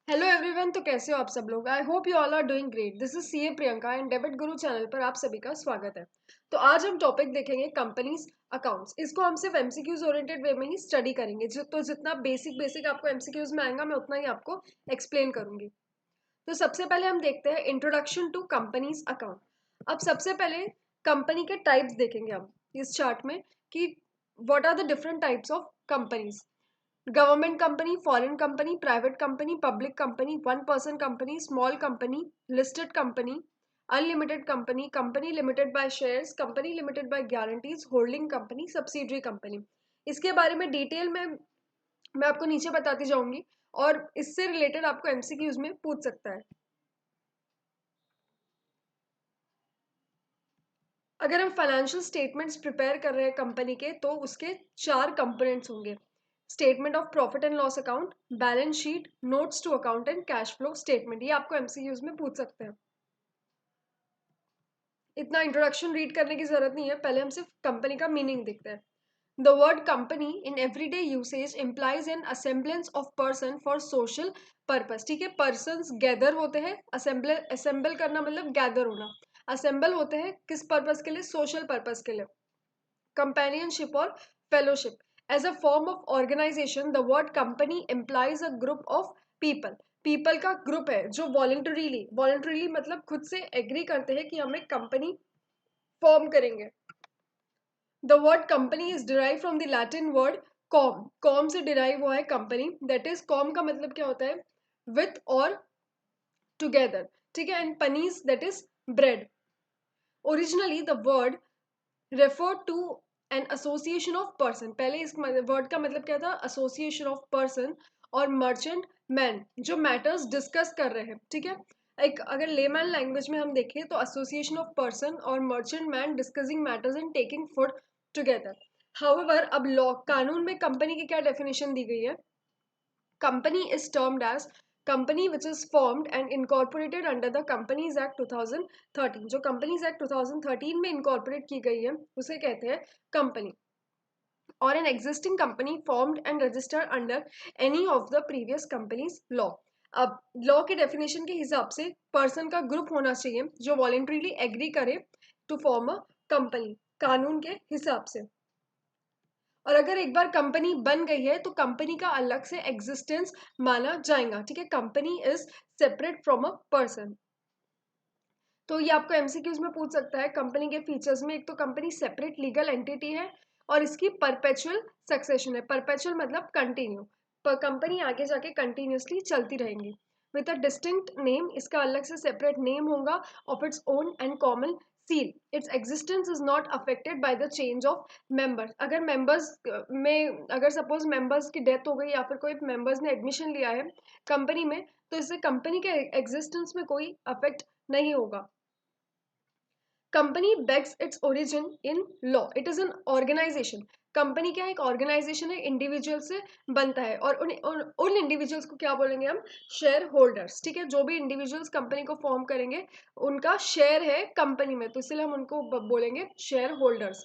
Hello everyone. तो कैसे हो आप सब लोग। I hope you all are doing great. This is CA Priyanka and debit Guru channel पर आप सभी का स्वागत है। तो आज हम टॉपिक देखेंगे कंपनीज अकाउंट्स। इसको हम सिर्फ एमसीक्यूज ओरिएंटेड वे में ही स्टडी करेंगे। तो जितना बेसिक बेसिक आपको एमसीक्यूज में आएगा मैं उतना ही आपको एक्सप्लेन करूंगी। तो सबसे पहले हम देखते हैं इंट्रोडक्शन टू कंपनीज अकाउंट। अब सबसे पहले कंपनी के टाइप्स देखेंगे हम इस चार्ट में कि what are the different types of companies. Government company, foreign company, private company, public company, one person company, small company, listed company, unlimited company, company limited by shares, company limited by guarantees, holding company, subsidiary company. इसके बारे में detail में मैं आपको नीचे बताती जाऊंगी और इससे रिलेटेड आपको एमसीक्यूज में पूछ सकता है। अगर हम फाइनेंशियल स्टेटमेंट्स प्रिपेयर कर रहे हैं कंपनी के तो उसके चार कंपोनेंट्स होंगे। Statement of profit and loss account, balance sheet, notes to account and cash flow statement. ये आपको एमसीक्यूज में पूछ सकते हैं। इतना इंट्रोडक्शन रीड करने की जरूरत नहीं है, पहले हम सिर्फ कंपनी का मीनिंग देखते हैं। The word company in everyday usage implies an assemblage of person for social purpose. ठीक है, पर्सन गैदर होते हैं। असेंबल करना मतलब गैदर होना। असेंबल होते हैं किस पर्पस के लिए? सोशल पर्पस के लिए। कंपेनियनशिप और fellowship. As a form of organization the word company implies a group of people. People का ग्रुप है जो वॉलंटरीली मतलब खुद से एग्री करते हैं कि हम एक कंपनी फॉर्म करेंगे। The word company is derive from the Latin word com. Com से डिराइव हुआ है कंपनी। दैट इज, कॉम का मतलब क्या होता है? विथ और टुगेदर। ठीक है, and panis that is bread. Originally the word refer to an association of person. पहले इस वर्ड का मतलब क्या था? एसोसिएशन ऑफ पर्सन और मर्चेंट मैन जो मैटर्स डिस्कस कर रहे हैं। ठीक है, एक अगर लेमैन लैंग्वेज में हम देखें तो एसोसिएशन ऑफ पर्सन और merchant man discussing matters and taking food together. However अब लॉ कानून में कंपनी की क्या डेफिनेशन दी गई है? Company is termed as company which is formed and incorporated under the Companies Act 2013। जो Companies Act 2013 में incorporate की गई है उसे कहते हैं कंपनी। और an existing company formed and registered under any of the previous companies law। अब लॉ के डेफिनेशन के हिसाब से पर्सन का ग्रुप होना चाहिए जो वॉलेंट्रीली एग्री करे टू फॉर्म अ कंपनी, कानून के हिसाब से। और अगर एक बार कंपनी बन गई है तो कंपनी का अलग से एग्जिस्टेंस माना जाएगा। ठीक है, company is separate from a person. तो ये आपको एमसीक्यूज में पूछ सकता है। कंपनी के फीचर्स में एक तो कंपनी सेपरेट लीगल एंटिटी है और इसकी परपेचुअल सक्सेशन है। परपेचुअल मतलब कंटिन्यू, पर कंपनी आगे जाके कंटिन्यूसली चलती रहेंगी। विद अ डिस्टिंक्ट नेम, इसका अलग से सेपरेट नेम होगा of its own and common seal. Its existence is not affected by the change of members. अगर मेंबर्स में अगर सपोज मेंबर्स की डेथ हो गई या फिर कोई मेंबर्स ने एडमिशन लिया है कंपनी में तो इससे कंपनी के एग्जिस्टेंस में कोई अफेक्ट नहीं होगा। Company begs its origin in law. It is an organization. Company क्या है? एक ऑर्गेनाइजेशन है, इंडिविजुअल से बनता है और उन इंडिविजुअल्स को क्या बोलेंगे हम? Share holders. ठीक है, जो भी इंडिविजुअल्स कंपनी को फॉर्म करेंगे उनका शेयर है कंपनी में तो इसलिए हम उनको बोलेंगे shareholders.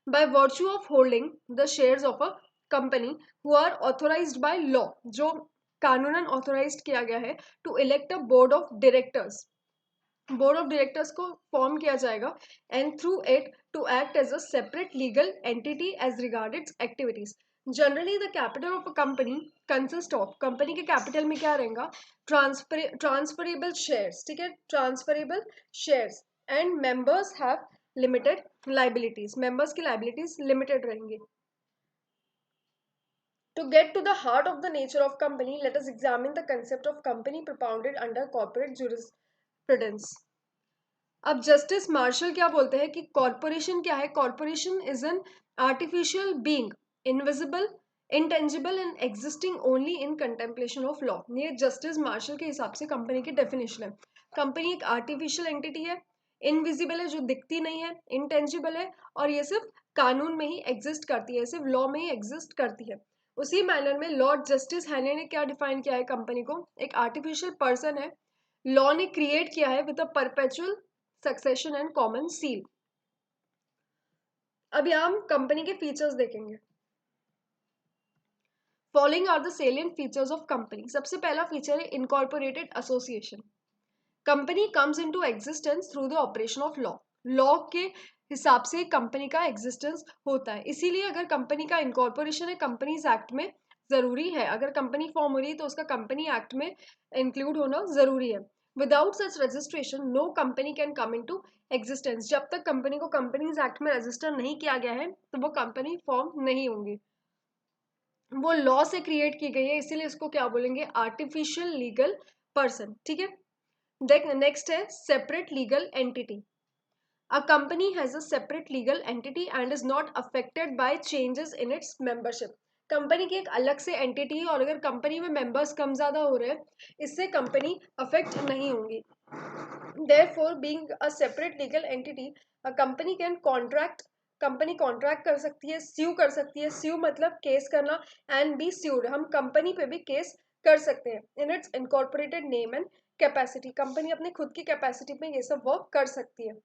By virtue of holding the shares of a company who are authorized by law, जो कानूनन ऑथोराइज्ड किया गया है to elect a board of directors. Board of directors को फॉर्म किया जाएगा and through it to act as a separate legal entity as regard its activities. Generally the capital of a company consist of, company के capital में क्या रहेगा? Transferable shares. ठीक है, transferable shares and members have limited liabilities. Members की liabilities limited रहेंगी। To get to the heart of the nature of company, let us examine the concept of company propounded under corporate jurisprudence। अब justice martial क्या बोलते हैं कि corporation क्या है? Corporation is an artificial being, invisible, intangible and existing only in contemplation of law. ये justice martial के हिसाब से कंपनी की डेफिनेशन है। कंपनी एक आर्टिफिशियल एंटिटी है, इनविजिबल है जो दिखती नहीं है, इंटेंजिबल है और ये सिर्फ कानून में ही एग्जिस्ट करती है, सिर्फ लॉ में ही एग्जिस्ट करती है। उसी मैनर में लॉर्ड जस्टिस हैने ने क्या डिफाइन किया है कंपनी को? एक आर्टिफिशियल पर्सन है, लॉ ने क्रिएट किया है with a perpetual succession and common seal. अब यहाँ हम कंपनी के फीचर्स देखेंगे। Following are the salient features of company. सबसे पहला फीचर है incorporated association. Company comes into existence through the operation of law. Law के हिसाब से कंपनी का एग्जिस्टेंस होता है, इसीलिए अगर कंपनी का इनकॉर्पोरेशन है कंपनीज एक्ट में जरूरी है। अगर कंपनी फॉर्म हो रही है तो उसका कंपनी एक्ट में इंक्लूड होना जरूरी है। Without such registration no company can come into existence. जब तक कंपनी को कंपनीज एक्ट में रजिस्टर नहीं किया गया है तो वो कंपनी फॉर्म नहीं होंगी। वो लॉ से क्रिएट की गई है, इसीलिए इसको क्या बोलेंगे, आर्टिफिशियल लीगल पर्सन। ठीक है। नेक्स्ट है separate legal entity. A company has a separate legal entity and is not affected by changes in its membership. Company की एक अलग से एंटिटी है और अगर कंपनी में मेंबर्स कम ज्यादा हो रहे हैं इससे कंपनी अफेक्ट नहीं होंगी। Therefore, being a separate legal entity, a company can contract, company contract कर सकती है, स्यू कर सकती है, स्यू मतलब केस करना, एंड बी स्यूड, हम कंपनी पे भी केस कर सकते हैं in its incorporated name and capacity. Company अपने खुद की कैपेसिटी में ये सब वर्क कर सकती है।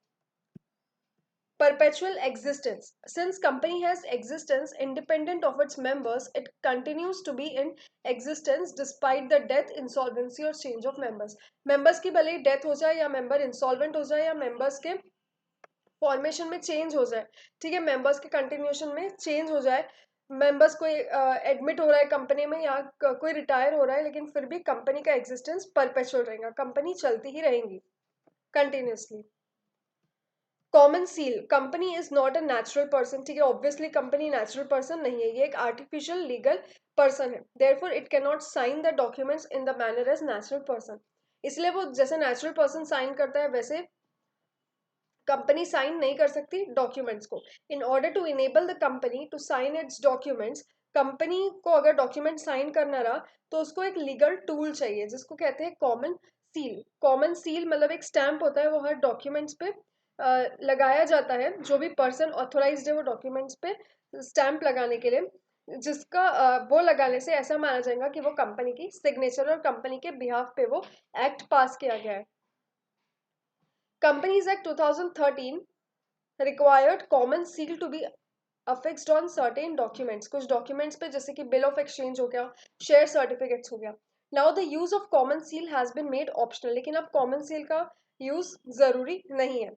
Perpetual existence. Since company has existence independent of its members, it continues to be in existence despite the death, insolvency और change of members. Members की भले ही death हो जाए या member insolvent हो जाए या members के फॉर्मेशन में चेंज हो जाए, ठीक है, मेंबर्स के कंटिन्यूशन में चेंज हो जाए, मेंबर्स कोई एडमिट हो रहा है कंपनी में या कोई रिटायर हो रहा है, लेकिन फिर भी कंपनी का एग्जिस्टेंस परपेचुअल रहेगा, कंपनी चलती ही रहेंगी continuously. Common seal, company is not a natural person. ठीक है, ऑब्वियसली कंपनी नेचुरल पर्सन नहीं है, ये एक आर्टिफिशियल लीगल पर्सन है। Therefore it can not sign the documents in the manner as natural person. इसलिए वो जैसे नेचुरल पर्सन साइन करता है वैसे कंपनी साइन नहीं कर सकती डॉक्यूमेंट्स को। In order to enable the company to sign its documents, company को अगर डॉक्यूमेंट साइन करना रहा तो उसको एक लीगल टूल चाहिए जिसको कहते हैं कॉमन सील। कॉमन सील मतलब एक स्टैंप होता है, वो हर डॉक्यूमेंट्स पे लगाया जाता है। जो भी पर्सन ऑथोराइज्ड है वो डॉक्यूमेंट्स पे स्टैंप लगाने के लिए, जिसका वो लगाने से ऐसा माना जाएगा कि वो कंपनी की सिग्नेचर और कंपनी के बिहाफ पे वो एक्ट पास किया गया है। Companies act 2013 required common seal to be affixed on certain documents। कुछ डॉक्यूमेंट्स पे जैसे कि बिल ऑफ एक्सचेंज हो गया, शेयर सर्टिफिकेट्स हो गया। Now the use of common seal has been made optional, लेकिन अब कॉमन सील का यूज जरूरी नहीं है।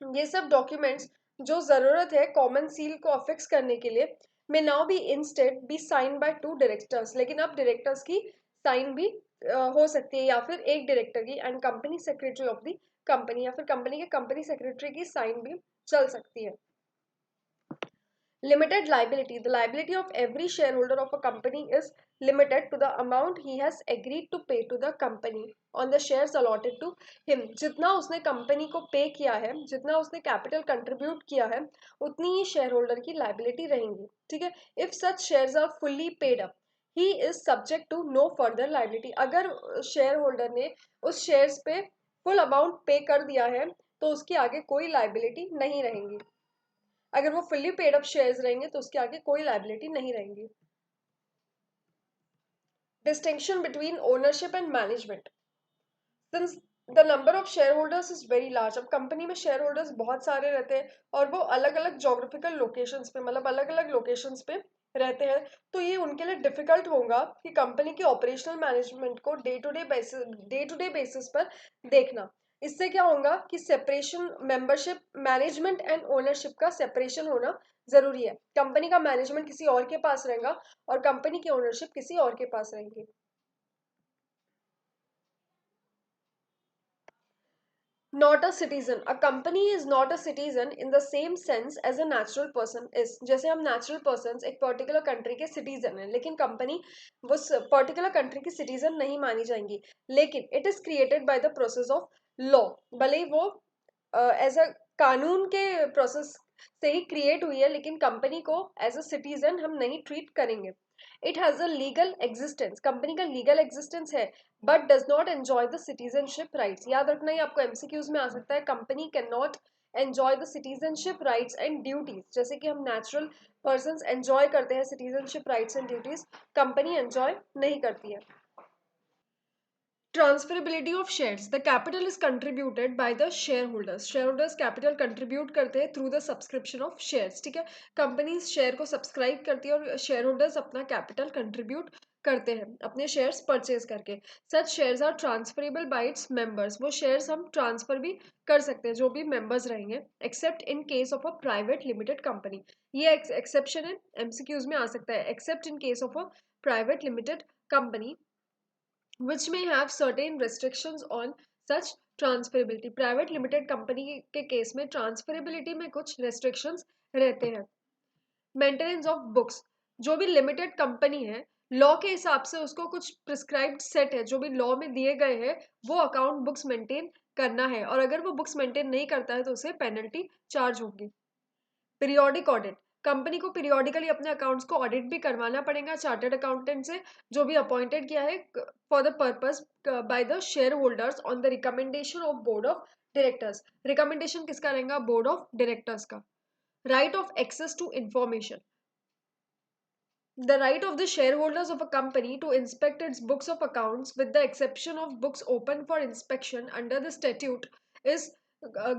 ये सब डॉक्यूमेंट्स जो जरूरत है कॉमन सील को अफिक्स करने के लिए may now be instead be sign by two directors, लेकिन अब डायरेक्टर्स की साइन भी हो सकती है या फिर एक डायरेक्टर की and company secretary of the company, या फिर कंपनी के कंपनी सेक्रेटरी की साइन भी चल सकती है। Limited liability. The liability of every shareholder of a company is limited to the amount he has agreed to pay to the company on the shares allotted to him। जितना उसने company को पे किया है, जितना उसने कैपिटल कंट्रीब्यूट किया है, उतनी ही शेयर होल्डर की लाइबिलिटी रहेंगी। ठीक है, if such shares are fully paid up he is subject to no further liability. अगर शेयर होल्डर ने उस शेयर्स पे फुल अमाउंट पे कर दिया है तो उसकी आगे कोई लाइबिलिटी नहीं रहेंगी। अगर वो फुल्ली पेड अप शेयर्स रहेंगे तो उसके आगे कोई लाइबिलिटी नहीं रहेंगी। Distinction between ownership and management. Since the number of share holders is very large, अब कंपनी में शेयर होल्डर्स बहुत सारे रहते हैं और वो अलग अलग जोग्राफिकल लोकेशंस पे, मतलब अलग अलग लोकेशंस पे रहते हैं, तो ये उनके लिए डिफिकल्ट होगा कि कंपनी की ऑपरेशनल मैनेजमेंट को डे टू डे बेसिस पर देखना। इससे क्या होगा कि separation, membership, management and ownership का सेपरेशन होना जरूरी है। कंपनी का मैनेजमेंट किसी और के पास रहेगा और कंपनी की ओनरशिप किसी और के पास रहेगी। Not a citizen, a company is not a citizen in the same sense as a natural person is. जैसे हम नेचुरल पर्सन एक पर्टिकुलर कंट्री के सिटीजन हैं, लेकिन कंपनी वो पर्टिकुलर कंट्री की सिटीजन नहीं मानी जाएंगी, लेकिन it is created by the process of law. भले ही वो एज अ कानून के प्रोसेस से ही क्रिएट हुई है, लेकिन कंपनी को एज अ सिटीजन हम नहीं ट्रीट करेंगे। It has a legal existence, company का लीगल एग्जिस्टेंस है but does not enjoy the citizenship rights. याद रखना ही आपको एमसीक्यूज में आ सकता है, company can not enjoy the citizenship rights and duties. जैसे कि हम नेचुरल पर्सन एंजॉय करते हैं citizenship rights and duties, company enjoy नहीं करती है। Transferability of shares, the capital is contributed bye the share holders, share holders capital contribute करते हैं through the subscription of shares, ठीक है। कंपनी शेयर को सब्सक्राइब करती है और शेयर होल्डर्स अपना कैपिटल कंट्रीब्यूट करते हैं अपने शेयर्स परचेज करके। Such shares are transferable by its members, वो शेयर्स हम ट्रांसफर भी कर सकते हैं जो भी मेंबर्स रहेंगे, except in case of a private limited company. ये एक्सेप्शन है, एमसीक्यूज में आ सकता है। Except in case of a private limited company which may have certain restrictions on such transferability। Private limited company के केस में transferability में कुछ restrictions रहते हैं। मेंटेनेंस ऑफ बुक्स, जो भी लिमिटेड कंपनी है लॉ के हिसाब से उसको कुछ प्रिस्क्राइब्ड सेट है जो भी लॉ में दिए गए हैं, वो अकाउंट बुक्स मेंटेन करना है, और अगर वो बुक्स मेंटेन नहीं करता है तो उसे पेनल्टी चार्ज होगी। पीरियोडिक ऑडिट, कंपनी को पीरियोडिकली अपने अकाउंट्स को ऑडिट भी करवाना पड़ेगा चार्टर्ड अकाउंटेंट से, जो भी अपॉइंटेड किया है for the purpose by the shareholders on the recommendation of board of directors. Recommendation किसका रहेगा? बोर्ड ऑफ डायरेक्टर्स का। Right of access to information, the right of the shareholders of a company to inspect its books of accounts with the exception of books open for inspection under the statute is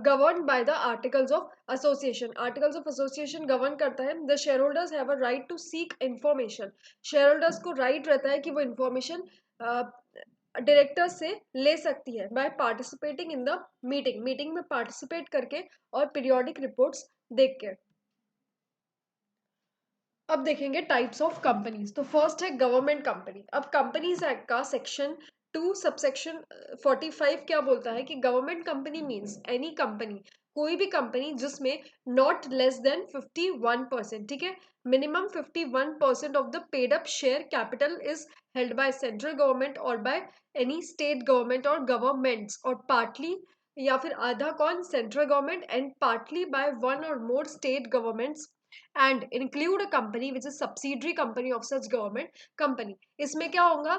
governed by the articles of association। articles of association govern करता है। the shareholders have a right to seek information, shareholders को right रहता है कि वो information director से ले सकती है by participating in the meeting में participate करके और periodic reports देख के। अब देखेंगे टाइप्स ऑफ कंपनीज। तो फर्स्ट है गवर्नमेंट कंपनी। अब कंपनीज एक्ट का सेक्शन 2 सबसेक्शन 45 क्या बोलता है कि government company means any company, कोई भी कंपनी जिसमें नॉट लेस देन 51%, ठीक है, minimum 51% of the paid up share capital is held by central government और बाय एनी स्टेट गवर्नमेंट और गवर्नमेंट्स, और पार्टली या फिर आधा कौन? Central government, and partly by one और more state governments and include a company which is subsidiary company of such government company। इसमें क्या होगा?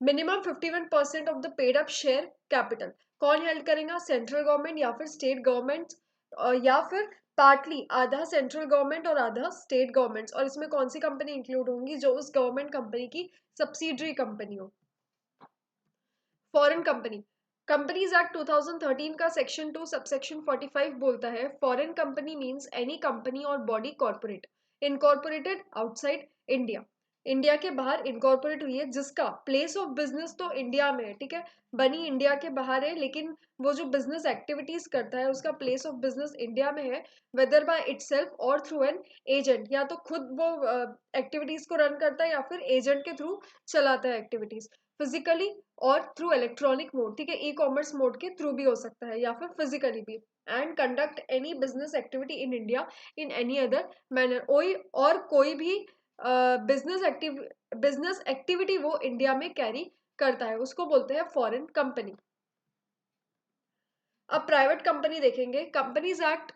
Minimum 51% of the paid up share capital कौन हेल्ड करेगा? सेंट्रल गवर्नमेंट या फिर state government, या फिर पार्टली आधा सेंट्रल गवर्नमेंट और आधा स्टेट गवर्नमेंट्स। और इसमें कौन सी कंपनी इंक्लूड होंगी? जो उस गवर्नमेंट कंपनी की सब्सिडरी कंपनी हो। फॉरेन कंपनी, कंपनीज एक्ट 2013 का सेक्शन 2 सबसेक्शन 45 बोलता है foreign company means any company और body corporate incorporated outside India, India के बाहर इनकॉर्पोरेट हुई है जिसका प्लेस ऑफ बिजनेस तो इंडिया में है, ठीक है, बनी इंडिया के बाहर है, लेकिन वो जो बिजनेस एक्टिविटीज करता है उसका प्लेस ऑफ बिजनेस इंडिया में है, वेदर बाय इटसेल्फ और थ्रू एन एजेंट, या तो खुद वो एक्टिविटीज को रन करता है या फिर एजेंट के थ्रू चलाता है एक्टिविटीज, फिजिकली और थ्रू इलेक्ट्रॉनिक मोड, ठीक है, ई कॉमर्स मोड के थ्रू भी हो सकता है या फिर फिजिकली भी, and conduct any business activity in India in any other manner, कोई भी बिजनेस एक्टिविटी वो इंडिया में कैरी करता है उसको बोलते हैं फॉरेन कंपनी। अब प्राइवेट कंपनी देखेंगे। कंपनीज एक्ट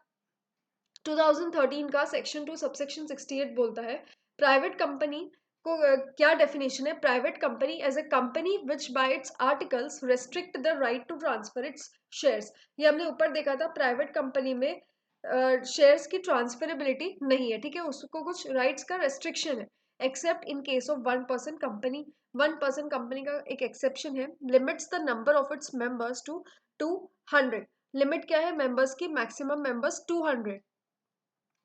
2013 का सेक्शन 2 सबसेक्शन 68 बोलता है प्राइवेट कंपनी को क्या डेफिनेशन है? Private company as a company which by its articles restrict the right to transfer its shares. ये हमने ऊपर देखा था, प्राइवेट कंपनी में शेयर्स की ट्रांसफरेबिलिटी नहीं है, ठीक है, उसको कुछ राइट्स का रेस्ट्रिक्शन है, except in case of 1% company. 1% company का एक एक्सेप्शन है, limits the number of its members to 200। Limit क्या है मेंबर्स की? Maximum members 200,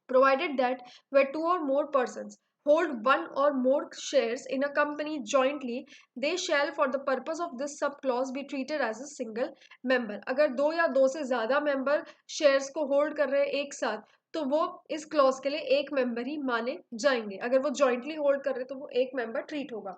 provided that where two or more persons hold one or more shares in a company jointly, they shall for the purpose of this sub clause be treated as a single member। अगर दो या दो से ज्यादा member shares को hold कर रहे हैं एक साथ तो वो इस क्लॉज के लिए एक मेंबर ही माने जाएंगे, अगर वो जॉइंटली होल्ड कर रहे हैं तो वो एक मेंबर ट्रीट होगा।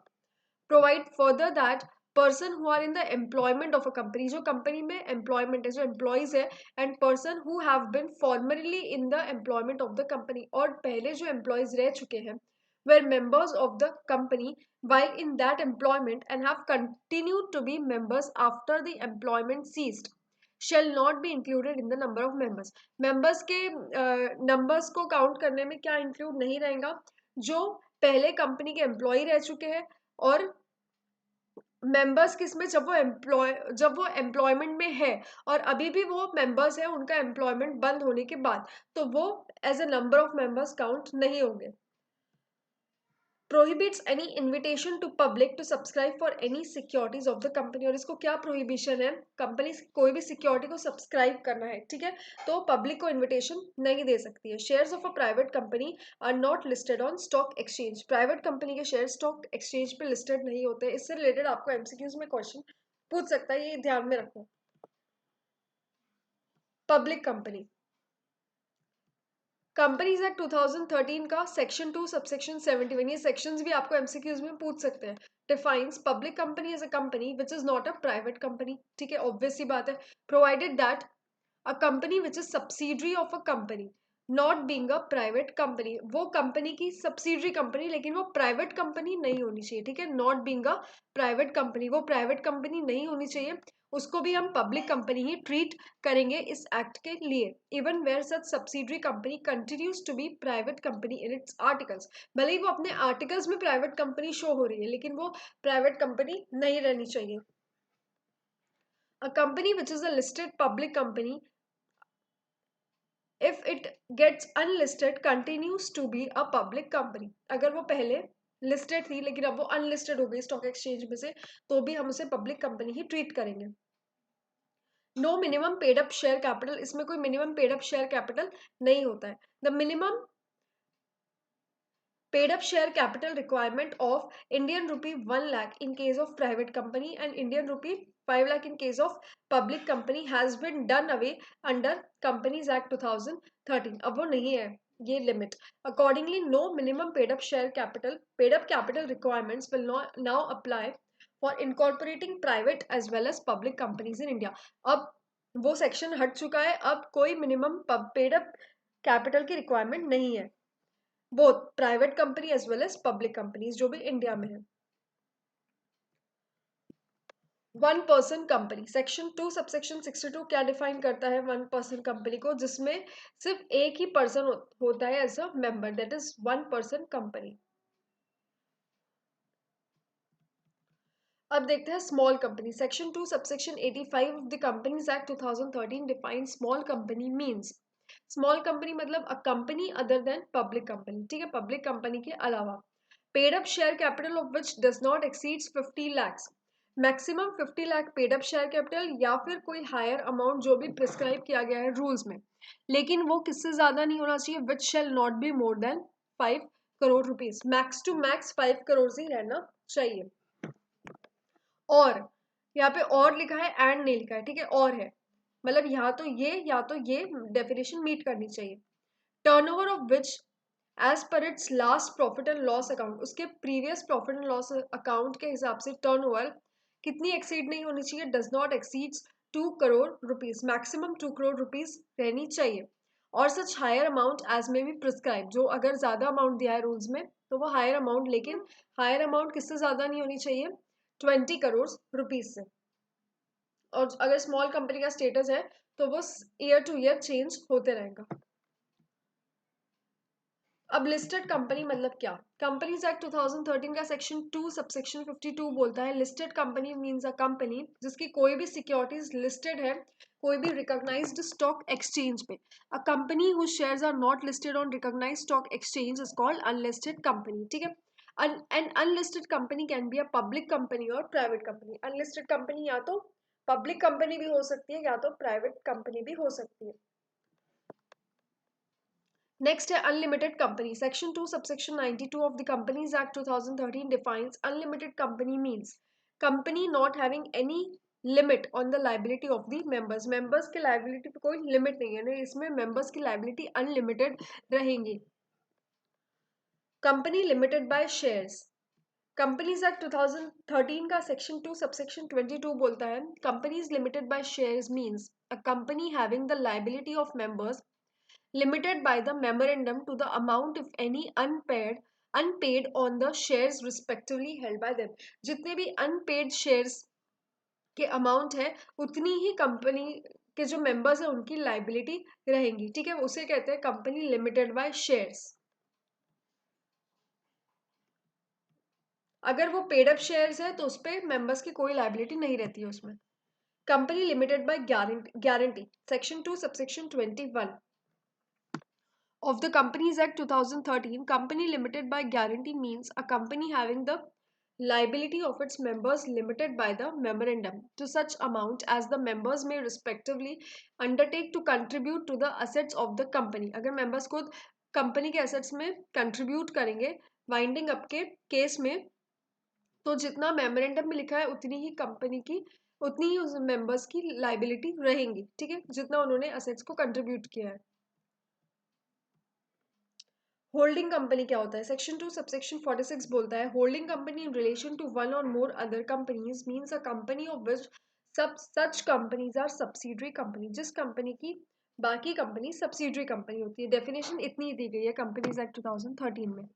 Provide further that person who are in the employment of a company, जो कंपनी में एम्प्लॉयमेंट है, जो एम्प्लॉयज है, and person who have been formerly in the employment of the company, और पहले जो एम्प्लॉयज रह चुके हैं, were members of the company while in that employment and have continued to be members after the employment ceased shall not be included in the number of members। members के numbers को count करने में क्या include नहीं रहेगा? जो पहले company के एम्प्लॉय रह चुके हैं, और मेंबर्स किसमें? जब वो एम्प्लॉयमेंट में है और अभी भी वो मेंबर्स है उनका एम्प्लॉयमेंट बंद होने के बाद, तो वो as a number of members count नहीं होंगे। Prohibits any invitation to public to subscribe for any securities of the company. और इसको क्या प्रोहिबिशन है, कंपनी कोई भी सिक्योरिटी को सब्सक्राइब करना है, ठीक है, तो पब्लिक को इन्विटेशन नहीं दे सकती है। Shares of a private company are not listed on stock exchange. Private company के शेयर स्टॉक एक्सचेंज पे लिस्टेड नहीं होते। इससे रिलेटेड आपको एमसीक्यूज में क्वेश्चन पूछ सकता है, ये ध्यान में रखो। पब्लिक कंपनी, कंपनीज एक्ट 2013 का सेक्शन 2 सबसेक्शन 71, ये सेक्शंस भी आपको एमसीक्यूज में पूछ सकते हैं। Defines public company as a company which is not a private company, ठीक है, ऑब्वियस सी बात है। Provided that a company which is subsidiary of a company not being a private company, वो कंपनी की सब्सिडरी कंपनी लेकिन वो private company नहीं होनी चाहिए, ठीक है, not being a private company, वो प्राइवेट कंपनी नहीं होनी चाहिए, उसको भी हम पब्लिक कंपनी ही ट्रीट करेंगे इस एक्ट के लिए। Even where such subsidiary company continues to be private company in its articles, भले ही वो अपने आर्टिकल्स में प्राइवेट कंपनी शो हो रही है लेकिन वो प्राइवेट कंपनी नहीं रहनी चाहिए। A company which is a listed public company, if it gets unlisted continues to be a public company। अगर वो पहले लिस्टेड थी लेकिन अब वो अनलिस्टेड हो गई स्टॉक एक्सचेंज में से, तो भी हम उसे पब्लिक कंपनी ही ट्रीट करेंगे। No minimum paid up share capital, इसमें कोई minimum paid up share capital नहीं होता है। The minimum paid up share capital requirement of Indian rupee 1 lakh in case of private company and Indian rupee 5 lakh in case of public company has been done away under Companies Act 2013। अब वो नहीं है ये limit. Accordingly, no minimum paid up share capital, paid up capital requirements will now apply for incorporating private as well as public companies in India। अब वो section हट चुका है, अब कोई मिनिमम पेड अप कैपिटल की रिक्वायरमेंट नहीं है, both private company as well as public companies जो भी इंडिया में है। One person company, section 2 subsection 62 क्या डिफाइन करता है वन पर्सन कंपनी को, जिसमें सिर्फ एक ही पर्सन होता है as a member, that is one person company. अब देखते हैं small company, section 2 subsection 85 of the companies act 2013 define small company means, small company मतलब a company other than public company, ठीक है, पब्लिक कंपनी के अलावा। Paid up share capital of which does not exceeds 50 lakhs, maximum 50 lakh paid up share capital या फिर कोई higher amount जो भी प्रिस्क्राइब किया गया है रूल्स में, लेकिन वो किससे ज्यादा नहीं होना चाहिए, which shall not be more than 5 crore rupees, max to max 5 crore ही रहना चाहिए। और यहाँ पे और लिखा है एंड नहीं लिखा है, ठीक है, और है मतलब या तो ये डेफिनेशन मीट करनी चाहिए। Turnover of which as per its last profit and loss account, उसके previous profit and loss account के हिसाब से टर्नओवर कितनी एक्सीड नहीं होनी चाहिए, does not exceeds 2 crore rupees, maximum 2 crore rupees रहनी चाहिए। और सच हायर अमाउंट एज में भी प्रिस्क्राइब, जो अगर ज्यादा अमाउंट दिया है रूल्स में तो वो हायर अमाउंट, लेकिन हायर अमाउंट किससे ज्यादा नहीं होनी चाहिए, 20 करोड़ रुपीज से। और अगर स्मॉल कंपनी का स्टेटस है तो वो ईयर टू ईयर चेंज होते रहेगा। अब लिस्टेड कंपनी मतलब क्या, कंपनीज एक्ट 2013 का सेक्शन 2 सबसेक्शन 52 बोलता है listed company means a company जिसकी कोई भी सिक्योरिटीज लिस्टेड है कोई भी रिकॉग्नाइज्ड स्टॉक एक्सचेंज पे। A company whose shares are not listed on recognized stock exchange is called unlisted company, ठीक है। An unlisted company can be a public company और प्राइवेट कंपनी। अनलिस्टेड कंपनी या तो public company भी हो सकती है या तो प्राइवेट कंपनी भी हो सकती है। नेक्स्ट है unlimited company, section 2 subsection 92 of the companies act 2013 defines unlimited company means company not having any limit on the liability of the members, members के लाइबिलिटी पे कोई लिमिट नहीं है ना, इसमें मेंबर्स की लाइबिलिटी अनलिमिटेड रहेंगी। Company limited by shares, companies act 2013 का सेक्शन 2 सबसेक्शन 22 बोलता है companies limited by shares means a company having the liability of members limited by the memorandum to the amount if any unpaid on the shares respectively held by them। जितने भी unpaid shares के amount है उतनी ही company के जो members है उनकी liability रहेंगी, ठीक है, उसे कहते हैं कंपनी लिमिटेड बाय शेयर्स। अगर वो पेड अप शेयर्स है तो उस पर मेंबर्स की कोई लाइबिलिटी नहीं रहती है उसमें। Company limited by guarantee, section 2 subsection 21 of the Companies Act 2013, company limited by guarantee means a company having the liability of its members limited by the memorandum to such amount as the members may respectively undertake to contribute to the assets of the company. अगर members खुद company के assets में contribute करेंगे winding up के case में, तो जितना memorandum में लिखा है उतनी ही कंपनी की, उतनी ही उस मेंबर्स की लाइबिलिटी रहेंगी, ठीक है, जितना उन्होंने असेट्स को कंट्रीब्यूट किया है। होल्डिंग कंपनी क्या होता है? सेक्शन 2 सबसेक्शन 46 बोलता है holding company in relation to one और more other companies means a company of which सब such companies are subsidiary company, जिस कंपनी की बाकी कंपनी सब्सिडरी कंपनी होती है। डेफिनेशन इतनी दी गई है कंपनीज एक्ट 2013 में।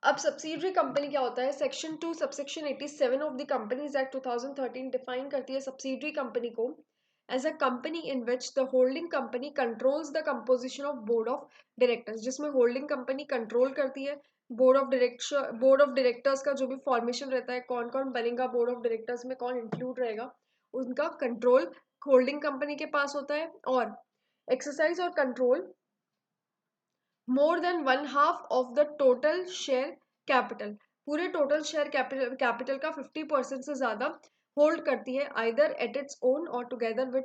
अब सब्सिडरी कंपनी क्या होता है? Section 2 subsection 87 of the companies act 2013 define करती है सब्सिडरी कंपनी को as a company in which the holding company controls the composition of board of directors, जिसमें होल्डिंग कंपनी कंट्रोल करती है बोर्ड ऑफ डायरेक्टर्स का जो भी फॉर्मेशन रहता है, कौन कौन बनेगा बोर्ड ऑफ डायरेक्टर्स में, कौन इंक्लूड रहेगा, उनका कंट्रोल होल्डिंग कंपनी के पास होता है। और एक्सरसाइज और control more than one half of the total share capital, पूरे टोटल शेयर कैपिटल का 50% से ज्यादा होल्ड करती है आइदर एट इट्स ओन और टुगेदर विद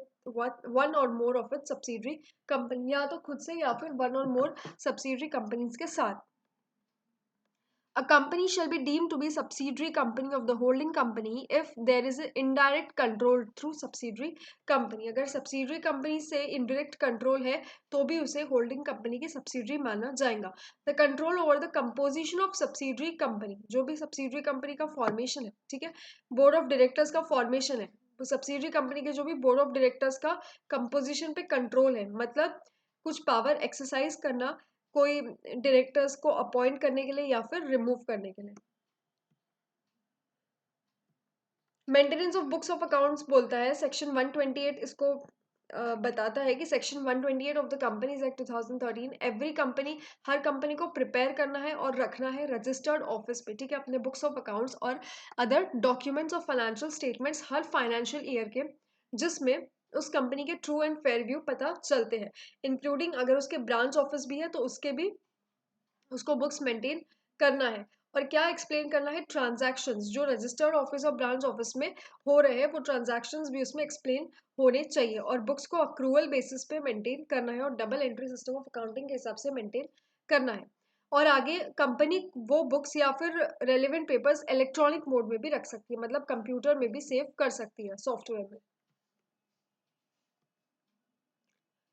वन और more of its subsidiary company, या तो खुद से या फिर वन और मोर सब्सिडरी कंपनीज के साथ। A company shall be deemed to be subsidiary company of the holding company if there is an indirect control through subsidiary company। अगर subsidiary company से indirect control है तो भी उसे holding company की subsidiary माना जाएगा। The control over the composition of subsidiary company, जो भी subsidiary company का formation है, ठीक है, board of directors का formation है, तो subsidiary company के जो भी board of directors का composition पे control है, मतलब कुछ power exercise करना कोई डायरेक्टर्स को अपॉइंट करने के लिए या फिर रिमूव करने के लिए। Maintenance of books of accounts बोलता है सेक्शन 128, इसको बताता है कि section 128 of the companies act 2013 every company, her company को प्रिपेयर करना है और रखना है रजिस्टर्ड ऑफिस पे, ठीक है, अपने बुक्स ऑफ अकाउंट्स और other documents of financial statements her financial year के, जिसमें उस कंपनी के ट्रू एंड फेयर व्यू पता चलते हैं, इंक्लूडिंग अगर उसके ब्रांच ऑफिस भी है तो उसके भी उसको बुक्स मेंटेन करना है। और क्या एक्सप्लेन करना है? ट्रांजैक्शंस जो रजिस्टर्ड ऑफिस और ब्रांच ऑफिस में हो रहे हैं वो ट्रांजैक्शंस भी उसमें एक्सप्लेन होने चाहिए, और बुक्स को अक्रूवल बेसिस पे मेंटेन करना है और double entry system of accounting के हिसाब से मेंटेन करना है। और आगे कंपनी वो बुक्स या फिर रेलिवेंट पेपर्स इलेक्ट्रॉनिक मोड में भी रख सकती है, मतलब कंप्यूटर में भी सेव कर सकती है सॉफ्टवेयर में।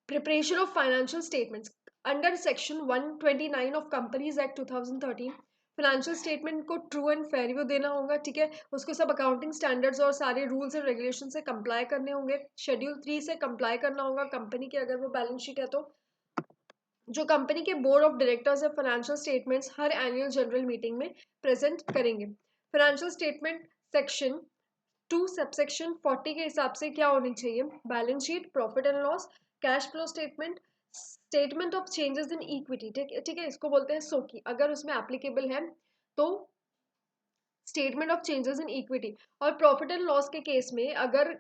Preparation of financial statements under section 129 of Companies Act 2013, financial statement को ट्रू एंड फेयर व्यू देना होगा, ठीक है, उसको सब अकाउंटिंग स्टैंडर्ड्स और सारे रूल्स एंड रेगुलेशन से कंप्लाई करने होंगे, शेड्यूल 3 से कंप्लाई करना होगा कंपनी के, अगर वो बैलेंस शीट है तो। जो कंपनी के बोर्ड ऑफ डायरेक्टर्स है फाइनेंशियल स्टेटमेंट्स हर एनुअल जनरल मीटिंग में प्रेजेंट करेंगे। फाइनेंशियल स्टेटमेंट सेक्शन 2 सबसेक्शन 40 के हिसाब से क्या होनी चाहिए? Balance sheet, profit and loss, cash flow statement, statement of changes in equity, ठीक है, इसको बोलते हैं सोकी, अगर उसमें एप्लीकेबल है तो statement of changes in equity. और प्रॉफिट एंड लॉस के केस में अगर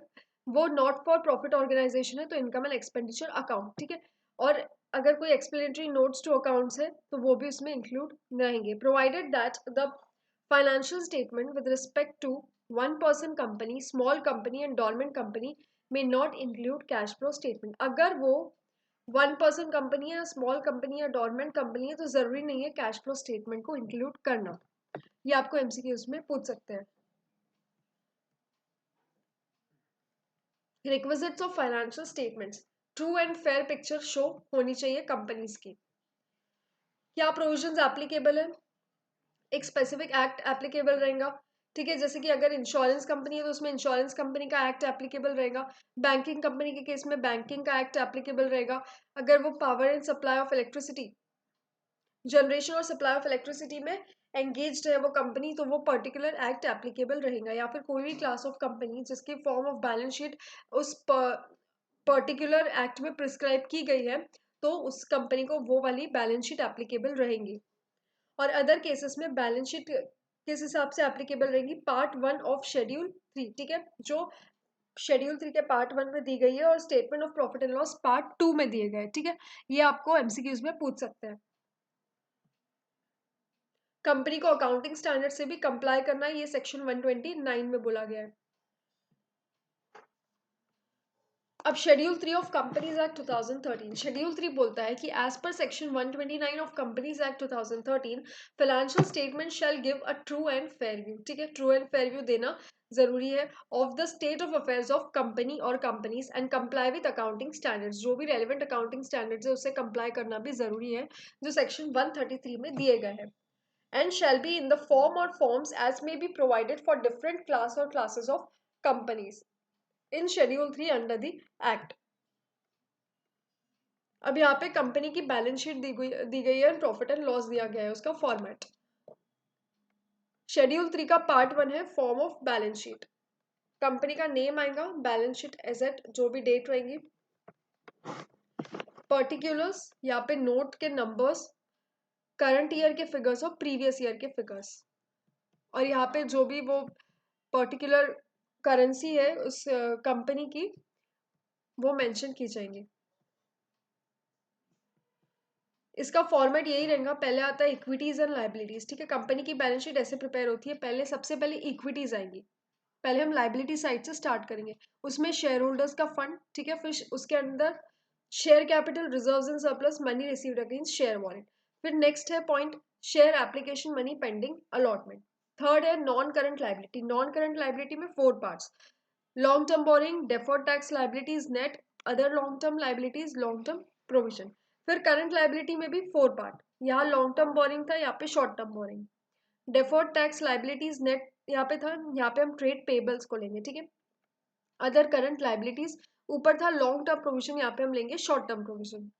वो नॉट फॉर प्रॉफिट ऑर्गेनाइजेशन है तो इनकम एंड एक्सपेंडिचर अकाउंट, ठीक है, और अगर कोई एक्सप्लेनेटरी नोट्स टू अकाउंट्स है तो वो भी उसमें इंक्लूड रहेंगे, provided that the financial statement with respect to one person company, small company and dormant company में not include cash flow statement. अगर वो वन पर्सन कंपनी है, स्मॉल कंपनी है, डॉर्मेंट कंपनी है, तो जरूरी नहीं है कैश फ्लो स्टेटमेंट को इंक्लूड करना। ये आपको एमसीक्यूज में पूछ सकते हैं। Requisites of financial statements, true and fair picture show होनी चाहिए कंपनीज की। क्या प्रोविजंस एप्लीकेबल है? एक स्पेसिफिक एक्ट एप्लीकेबल रहेगा, ठीक है, जैसे कि अगर इंश्योरेंस कंपनी है तो उसमें इंश्योरेंस कंपनी का एक्ट एप्लीकेबल रहेगा, बैंकिंग कंपनी के केस में बैंकिंग का एक्ट एप्लीकेबल रहेगा, अगर वो power and supply of electricity, generation और सप्लाई ऑफ इलेक्ट्रिसिटी में एंगेज्ड है वो कंपनी, तो वो पर्टिकुलर एक्ट एप्लीकेबल रहेगा, या फिर कोई भी क्लास ऑफ कंपनी जिसकी फॉर्म ऑफ बैलेंस शीट उस पर्टिकुलर एक्ट में प्रिस्क्राइब की गई है तो उस कंपनी को वो वाली बैलेंस शीट एप्लीकेबल रहेंगी। और अदर केसेस में बैलेंस शीट किस हिसाब से एप्लीकेबल रहेगी? पार्ट 1 ऑफ शेड्यूल 3, ठीक है, जो शेड्यूल 3 के पार्ट 1 में दी गई है और statement of profit and loss part 2 में दिए गए, ठीक है। ये आपको एमसीक्यूज में पूछ सकते हैं। कंपनी को अकाउंटिंग स्टैंडर्ड से भी कंप्लाई करना है, ये सेक्शन 129 में बोला गया है। अब schedule 3 of companies act 2013, schedule 3 बोलता है कि as per section 129 of companies act 2013 financial statement shall give a true and fair view, ठीक है। ट्रू एंड फेयर व्यू देना जरूरी है of the state of affairs of company और companies and comply with accounting standards, जो भी relevant accounting standards है उससे कंप्लाई करना भी जरूरी है, जो सेक्शन 133 में दिए गए हैं। And shall be in the form or forms as may be provided for different class or classes of companies in Schedule 3 under the Act. अब यहाँ पे कंपनी की बैलेंस शीट दी गई है, प्रॉफिट एंड लॉस दिया गया है, उसका फॉर्मेट। शेड्यूल 3 का पार्ट 1 है form of balance sheet. Company का नेम आएगा, बैलेंस शीट एसेट जो भी डेट रहेंगी, पर्टिकुलर्स यहाँ पे नोट के नंबर्स, करंट ईयर के फिगर्स और प्रीवियस ईयर के फिगर्स, और यहाँ पे जो भी वो पर्टिकुलर करेंसी है उस कंपनी की वो मेंशन की जाएंगी। इसका फॉर्मेट यही रहेगा, पहले आता है इक्विटीज एंड लाइबिलिटीज, ठीक है। कंपनी की बैलेंस शीट ऐसे प्रिपेयर होती है, पहले सबसे पहले इक्विटीज आएंगी, पहले हम लाइबिलिटी साइड से स्टार्ट करेंगे, उसमें शेयर होल्डर्स का फंड, ठीक है। फिर उसके अंदर share capital, reserves and surplus, money received against share warrant. फिर नेक्स्ट है point share application money pending allotment. Third है non current liability. Non current liability में 4 parts, long term borrowing, deferred tax liabilities net, other long term liabilities, long term provision. फिर current liability में भी 4 part, यहाँ long term boring था, यहाँ पे short term borrowing, deferred tax liabilities net यहाँ पे था, यहाँ पे हम ट्रेड पेबल्स को लेंगे, ठीक है। अदर करंट लाइबिलिटीज ऊपर था लॉन्ग टर्म प्रोविजन, यहाँ पे हम लेंगे शॉर्ट टर्म प्रोविजन।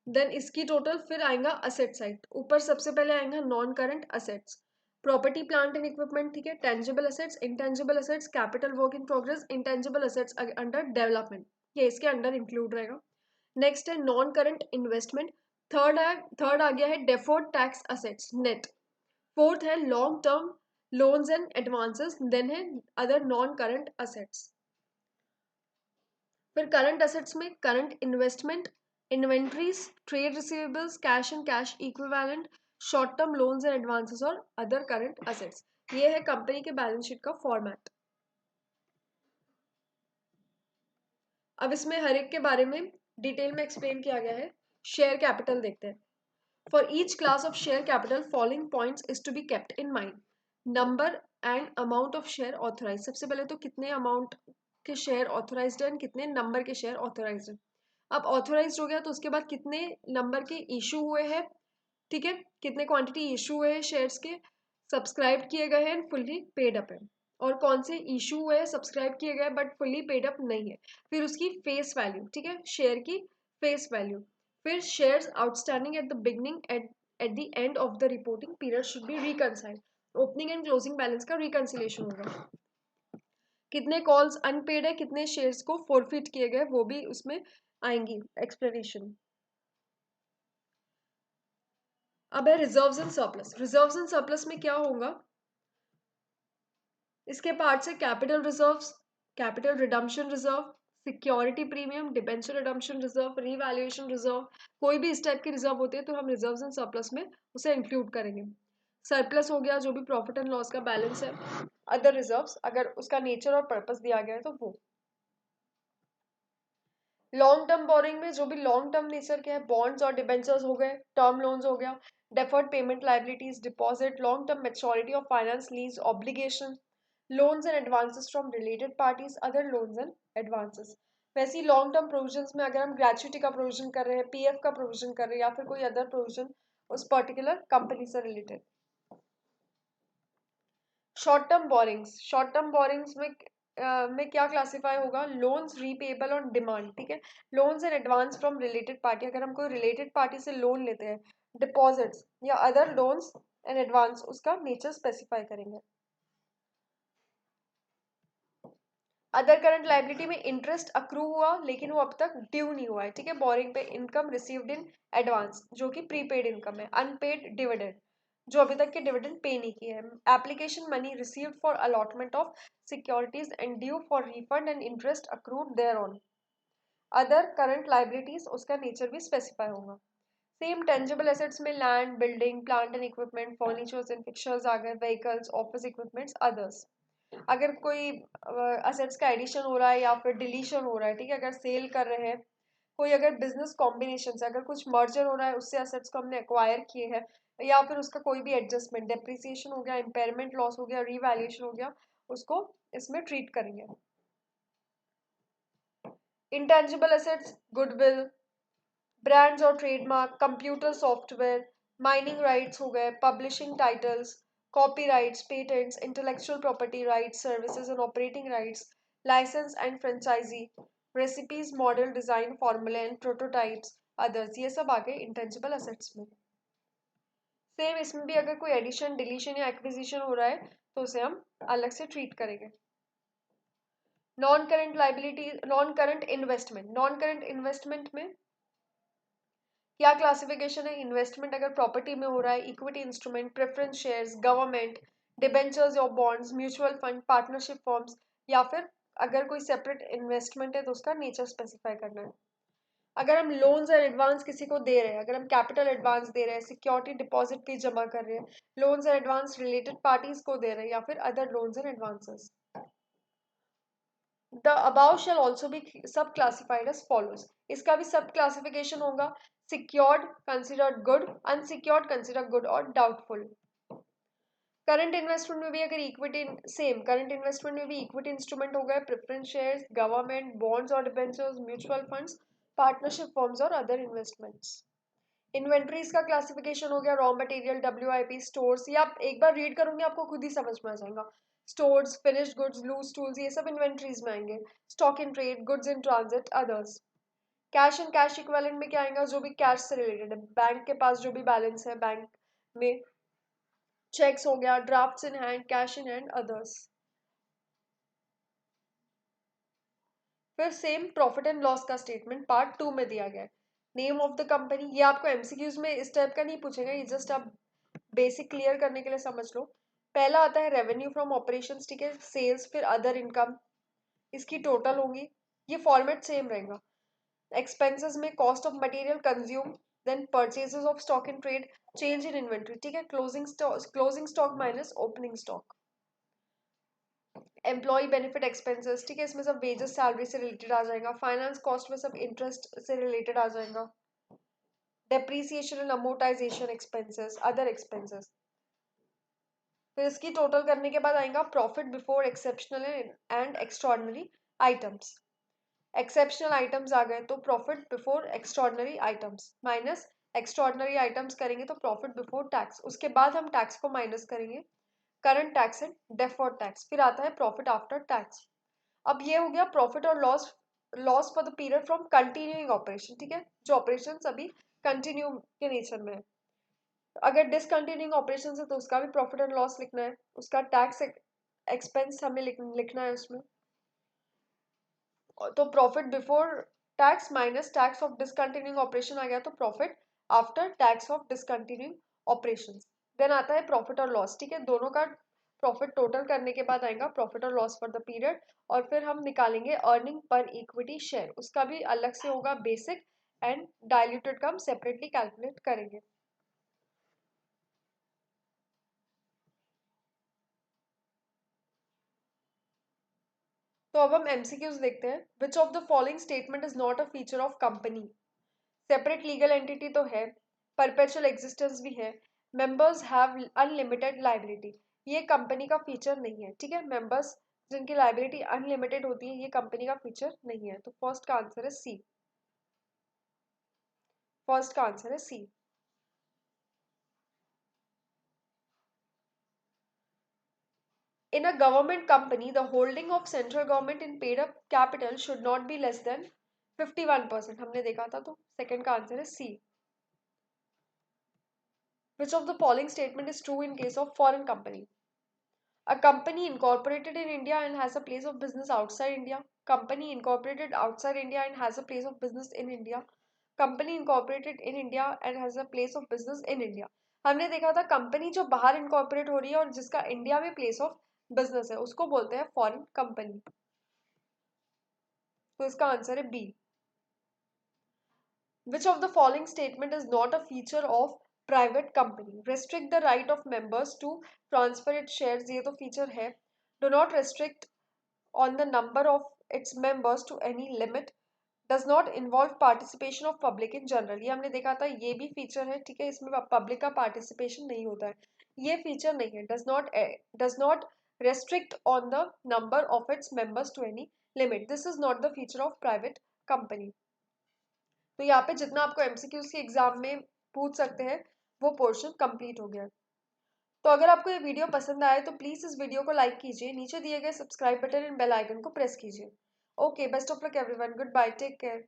देन इसकी टोटल फिर आएगा असेट साइड, ऊपर सबसे पहले आएगा non current assets, property plant and equipment, ठीक है। Tangible assets, intangible assets, capital work in progress, intangible assets under development, ये इसके अंडर इंक्लूड रहेगा। नेक्स्ट है नॉन करंट इन्वेस्टमेंट। थर्ड आ गया है deferred tax assets net. Fourth है long term loans and advances, then है अदर नॉन करंट असेट्स। फिर करंट असेट्स में current investment, inventories, trade receivables, cash and cash equivalent, short term loans and advances और other current assets. ये है company के balance sheet का format. अब इसमें हर एक के बारे में डिटेल में एक्सप्लेन किया गया है। शेयर कैपिटल देखते हैं। For each class of share capital following points is to be kept in mind, number and amount of share authorize. सबसे पहले तो कितने अमाउंट के शेयर ऑथोराइज्ड है, कितने नंबर के शेयर ऑथोराइज्ड है। अब ऑथोराइज हो गया तो उसके बाद कितने नंबर के इशू हुए हैं, ठीक है, कितने क्वांटिटी इशू हुए हैं शेयर्स के, सब्सक्राइब किए गए हैं, फुल्ली पेड अप है, और कौन से इशू हुए हैं, सब्सक्राइब किए गए बट फुल्ली पेड अप नहीं है। फिर उसकी फेस वैल्यू, ठीक है, शेयर की फेस वैल्यू। फिर shares outstanding at the beginning at the end of the reporting period should be reconciled, opening and closing balance का रिकनसिलेशन होगा। कितने कॉल्स अनपेड है, कितने शेयर्स को फोरफिट किए गए, वो भी उसमें आएंगी एक्सप्लेनेशन। अब है reserves and surplus. Reserves and surplus में क्या होगा, इसके पार्ट से capital reserves, capital redemption reserve, security premium, debenture redemption reserve, revaluation reserve, कोई भी इस टाइप के रिजर्व होते हैं तो हम रिजर्व्स एंड सरप्लस में उसे इंक्लूड करेंगे। सरप्लस हो गया जो भी प्रॉफिट एंड लॉस का बैलेंस है, अदर रिजर्व्स अगर उसका नेचर और पर्पस दिया गया है तो वो। लॉन्ग टर्म बोरिंग में जो भी लॉन्ग टर्म नेचर के हैं, बॉन्ड्स और डिबेंचर्स हो गए, टर्म लोन्स हो गया, deferred payment liabilities, deposit, long term maturity of finance lease obligation, loans and advances from related parties, other loans and advances. वैसे ही लॉन्ग टर्म प्रोविजंस में अगर हम ग्रेचुइटी का प्रोविजन कर रहे हैं, पीएफ का प्रोविजन कर रहे हैं, या फिर कोई अदर प्रोविजन उस पर्टिकुलर कंपनी से related. Short term borrowings, short term borrowings में क्या क्लासिफाई होगा, लोन्स रीपेबल ऑन डिमांड, ठीक है, loans and advance from related party, अगर हम कोई रिलेटेड पार्टी से लोन लेते हैं, डिपॉजिट्स या अदर लोन्स एंड एडवांस, उसका नेचर स्पेसिफाई करेंगे। अदर करंट लाइबिलिटी में इंटरेस्ट अक्रू हुआ लेकिन वो अब तक ड्यू नहीं हुआ है, ठीक है। बोरिंग पे इनकम रिसीव्ड इन एडवांस जो कि प्रीपेड इनकम है, अनपेड डिविडेंड, जो अभी तक के डिविडेंड पे नहीं किए हैं। Application money received for allotment of securities and due for refund and interest accrued thereon. Other current liabilities, उसका नेचर भी स्पेसिफाई होगा। सेम टेंजिबल एसेट्स में land, building, plant and equipment, furnitures and fixtures आ गए, vehicles, office equipments, others. अगर कोई assets का addition हो रहा है या फिर डिलीशन हो रहा है, ठीक है, अगर सेल कर रहे हैं, कोई अगर बिजनेस कॉम्बिनेशन से अगर कुछ मर्जर हो रहा है, उससे असेट्स को हमने एक्वायर किए हैं, या फिर उसका कोई भी एडजस्टमेंट, डेप्रिसिएशन हो गया, इम्पेयरमेंट लॉस हो गया, रीवैल्यूएशन हो गया, उसको इसमें ट्रीट करेंगे। इंटेंजिबल एसेट्स, गुडविल, ब्रांड्स और trademark, computer software, mining rights हो गए, publishing titles, copyrights, patents, intellectual property rights, services and operating rights, license and franchisee, recipes, model, design, formula and prototypes, others, ये सब आ गए intangible assets में। Same इसमें भी अगर कोई एडिशन, डिलीशन या एक्विजिशन हो रहा है तो उसे हम अलग से ट्रीट करेंगे। Non current liability, non current investment, non current investment में क्या क्लासिफिकेशन है? इन्वेस्टमेंट अगर प्रॉपर्टी में हो रहा है, equity instrument, preference shares, government, debentures और bonds, mutual fund, partnership forms, या फिर अगर कोई सेपरेट इन्वेस्टमेंट है तो उसका नेचर स्पेसिफाई करना है। अगर हम लोन्स और एडवांस किसी को दे रहे हैं, अगर हम कैपिटल एडवांस दे रहे हैं, सिक्योरिटी डिपॉजिट भी जमा कर रहे हैं, लोन्स और एडवांस रिलेटेड पार्टीज को दे रहे हैं, या फिर other loans and advances, the above shall also be सब क्लासिफाइड एज फॉलोज। इसका भी सब क्लासिफिकेशन होगा। Secured considered good, unsecured consider good और डाउटफुल। करंट इन्वेस्टमेंट में भी अगर इक्विटी, सेम करंट इन्वेस्टमेंट में भी इक्विटी इंस्ट्रूमेंट हो गए, प्रेफरेंस शेयर्स, गवर्नमेंट बॉन्ड्स और debentures, mutual funds, partnership firms और अदर इन्वेस्टमेंट्स। इन्वेंट्रीज का क्लासिफिकेशन हो गया, रॉ मटेरियल, डब्ल्यूआईपी, स्टोर्स, ये आप एक बार रीड करोगे आपको खुद ही समझ में आ जाएगा। Stores, finished goods, loose tools, ये सब इन्वेंट्रीज में आएंगे। Stock in trade, goods in transit, others. Cash and cash equivalent में क्या आएगा? जो भी कैश से रिलेटेड है, बैंक के पास जो भी बैलेंस है बैंक में, चेक्स हो गया, drafts in hand, cash in hand, others. फिर सेम प्रॉफिट एंड लॉस का स्टेटमेंट पार्ट 2 में दिया गया है। नेम ऑफ द कंपनी, ये आपको एमसीक्यूज में इस टाइप का नहीं पूछेगा, ये जस्ट आप बेसिक क्लियर करने के लिए समझ लो। पहला आता है रेवेन्यू फ्रॉम ऑपरेशंस, ठीक है, सेल्स, फिर अदर इनकम, इसकी टोटल होगी, ये फॉर्मेट सेम रहेगा। एक्सपेंसेस में cost of material consume, then purchases of stock in trade, change in inventory, ठीक है, closing stock minus opening stock. Employ benefit expenses, ठीक है, इसमें सब वेजेस सैलरी से रिलेटेड आ जाएगा। फाइनेंस कॉस्ट में सब इंटरेस्ट से रिलेटेड आ जाएगा। Depreciation and amortisation expenses, other expenses. फिर इसकी टोटल करने के बाद आएगा profit before exceptional and extraordinary items. Exceptional items आ गए तो profit before extraordinary items minus extraordinary items करेंगे तो प्रॉफिट बिफोर टैक्स, उसके बाद हम टैक्स को माइनस करेंगे, current tax and deferred tax, फिर आता है प्रॉफिट आफ्टर टैक्स। अब ये हो गया प्रॉफिट और loss, loss for the period from continuing operation, ठीक है, जो ऑपरेशन अभी कंटिन्यू के नेचर में है। अगर डिसकंटिन्यूइंग ऑपरेशन है तो उसका भी प्रॉफिट एंड लॉस लिखना है, उसका टैक्स एक्सपेंस हमें लिखना है उसमें। तो profit before tax minus tax of discontinuing operation आ गया तो profit after tax of discontinuing operation. Then आता है प्रॉफिट और लॉस, ठीक है, दोनों का प्रॉफिट टोटल करने के बाद आएगा प्रॉफिट और लॉस फॉर द पीरियड, और फिर हम निकालेंगे अर्निंग पर इक्विटी शेयर, उसका भी अलग से होगा बेसिक एंड डाइल्यूटेड का हम सेपरेटली कैलकुलेट करेंगे। तो अब हम एमसीक्यूज देखते हैं। Which of the following statement is not a feature of company? Separate legal entity तो है, परपेचुअल एग्जिस्टेंस भी है, मेंबर्स हैव अनलिमिटेड लाइबिलिटी, ये कंपनी का फीचर नहीं है, ठीक है, मेंबर्स जिनकी लाइबिलिटी अनलिमिटेड होती है ये कंपनी का फीचर नहीं है। तो फर्स्ट का आंसर है सी, फर्स्ट का आंसर है सी। In a government company, the holding of central government in paid up capital should not be less than 51%, हमने देखा था, तो सेकंड का आंसर है सी। Which of the following statement is true in case of foreign company? A company incorporated in India and has a place of business outside India. Company incorporated outside India and has a place of business in India. Company incorporated in India and has a place of business in India. हमने देखा था company जो बाहर incorporate हो रही है और जिसका इंडिया में प्लेस ऑफ बिजनेस है उसको बोलते हैं फॉरेन कंपनी। तो इसका आंसर है B. Which of the following statement is not a feature of private company? Restrict the right of members to transfer its shares, ये तो feature है. Do not restrict on the number of its members to any limit. Does not involve participation of public in general. ये हमने देखा था, ये भी feature है, ठीक है, इसमें public का participation नहीं होता है, ये feature नहीं है. Does not restrict on the number of its members to any limit. This is not the feature of private company. तो यहाँ पे जितना आपको एमसीक्यूज के एग्जाम में पूछ सकते हैं वो पोर्शन कंप्लीट हो गया। तो अगर आपको ये वीडियो पसंद आए तो प्लीज़ इस वीडियो को लाइक कीजिए, नीचे दिए गए subscribe button and bell icon को प्रेस कीजिए। Okay, best of luck everyone, goodbye, take care.